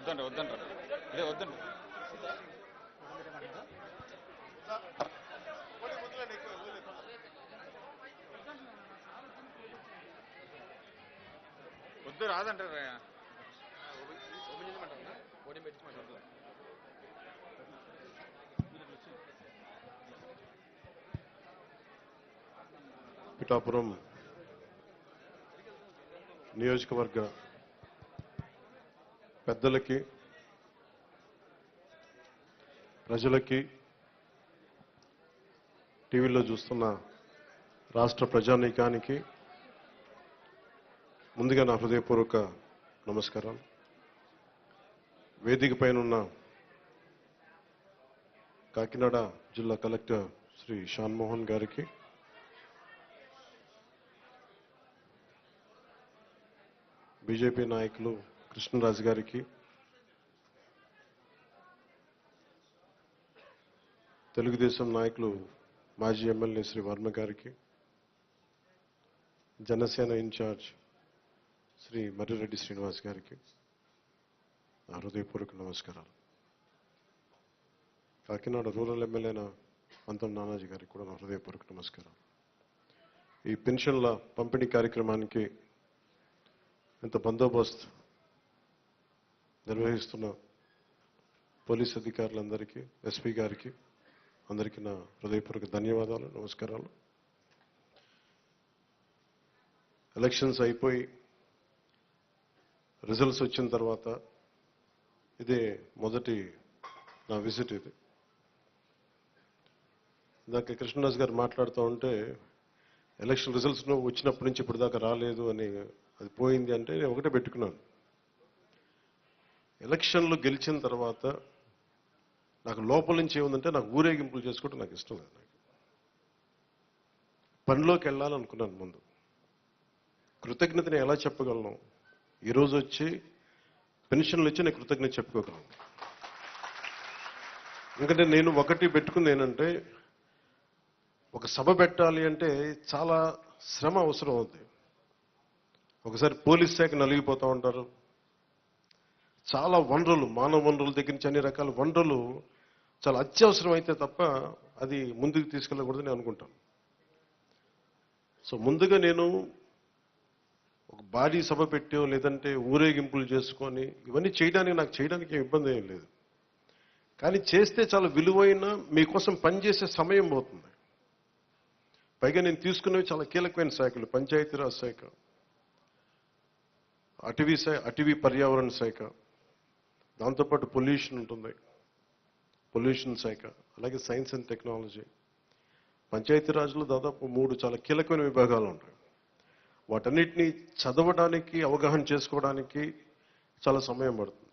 వద్దండి వద్దండి ఇదే వద్దండి వద్దు రాదంటారు పిఠాపురం నియోజకవర్గ పెద్దలకి, ప్రజలకి, టీవీలో చూస్తున్న రాష్ట్ర ప్రజానీకానికి ముందుగా నా హృదయపూర్వక నమస్కారాలు. వేదిక పైన ఉన్న కాకినాడ జిల్లా కలెక్టర్ శ్రీ షాన్మోహన్ గారికి, బీజేపీ నాయకులు కృష్ణరాజు గారికి, తెలుగుదేశం నాయకులు మాజీ ఎమ్మెల్యే శ్రీ వర్మ గారికి, జనసేన ఇన్ఛార్జ్ శ్రీ మర్రిరెడ్డి శ్రీనివాస్ గారికి నా హృదయపూర్వక నమస్కారాలు. కాకినాడ రూరల్ ఎమ్మెల్యేన పంతం నానాజీ గారికి కూడా నా హృదయపూర్వక నమస్కారాలు. ఈ పెన్షన్ల పంపిణీ కార్యక్రమానికి ఇంత బందోబస్తు నిర్వహిస్తున్న పోలీస్ అధికారులందరికీ, ఎస్పీ గారికి అందరికీ నా హృదయపూర్వక ధన్యవాదాలు, నమస్కారాలు. ఎలక్షన్స్ అయిపోయి రిజల్ట్స్ వచ్చిన తర్వాత ఇదే మొదటి నా విజిట్. ఇది ఇందాక కృష్ణరాజు గారు మాట్లాడుతూ ఉంటే ఎలక్షన్ రిజల్ట్స్ వచ్చినప్పటి నుంచి ఇప్పుడు దాకా రాలేదు అని, అది పోయింది అంటే నేను ఒకటే పెట్టుకున్నాను. ఎలక్షన్లు గెలిచిన తర్వాత నాకు లోపల నుంచి ఏముందంటే నాకు ఊరేగింపులు చేసుకోవడం నాకు ఇష్టం లేదు. నాకు పనిలోకి వెళ్ళాలనుకున్నాను. ముందు కృతజ్ఞతని ఎలా చెప్పగలను? ఈరోజు వచ్చి పెన్షన్లు వచ్చి నేను కృతజ్ఞత చెప్పుకోగలను. ఎందుకంటే నేను ఒకటి పెట్టుకుంది ఏంటంటే, ఒక సభ పెట్టాలి అంటే చాలా శ్రమ అవసరం అవుతుంది. ఒకసారి పోలీస్ శాఖ నలిగిపోతూ ఉంటారు. చాలా వనరులు, మానవ వనరుల దగ్గర నుంచి అన్ని రకాల వనరులు చాలా అత్యవసరం అయితే తప్ప అది ముందుకు తీసుకెళ్ళకూడదని అనుకుంటాను. సో ముందుగా నేను ఒక భారీ సభ పెట్టో లేదంటే ఊరేగింపులు చేసుకొని ఇవన్నీ చేయడానికి ఇబ్బంది ఏం లేదు. కానీ చేస్తే చాలా విలువైన మీకోసం పనిచేసే సమయం పోతుంది. పైగా నేను తీసుకున్నవి చాలా కీలకమైన శాఖలు. పంచాయతీరాజ్ శాఖ, అటవీ పర్యావరణ శాఖ, దాంతోపాటు పొల్యూషన్ ఉంటుంది, పొల్యూషన్ శాఖ, అలాగే సైన్స్ అండ్ టెక్నాలజీ. పంచాయతీరాజ్లో దాదాపు 3 చాలా కీలకమైన విభాగాలు ఉంటాయి. వాటన్నిటినీ చదవడానికి, అవగాహన చేసుకోవడానికి చాలా సమయం పడుతుంది.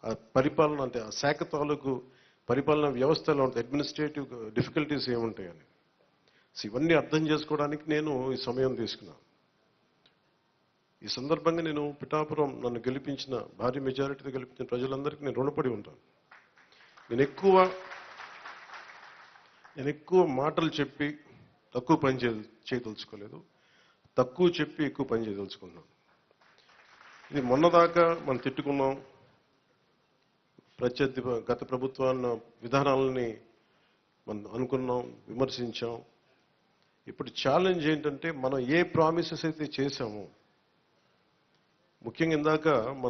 ఆ పరిపాలన అంటే ఆ శాఖ తాలూకు పరిపాలన వ్యవస్థలో ఉంటుంది, అడ్మినిస్ట్రేటివ్ డిఫికల్టీస్ ఏముంటాయని. సో ఇవన్నీ అర్థం చేసుకోవడానికి నేను ఈ సమయం తీసుకున్నాను. ఈ సందర్భంగా నేను పిఠాపురం నన్ను గెలిపించిన, భారీ మెజారిటీతో గెలిపించిన ప్రజలందరికీ నేను రుణపడి ఉంటాను. నేను ఎక్కువ మాటలు చెప్పి తక్కువ పని చేయదలుచుకోలేదు, తక్కువ చెప్పి ఎక్కువ పని చేయదలుచుకున్నాను. ఇది మొన్నదాకా మనం తిట్టుకున్నాం, గత ప్రభుత్వాల విధానాలని మనం అనుకున్నాం, విమర్శించాం. ఇప్పుడు ఛాలెంజ్ ఏంటంటే మనం ఏ ప్రామిసెస్ అయితే చేశామో, ముఖ్యంగా ఇందాక మన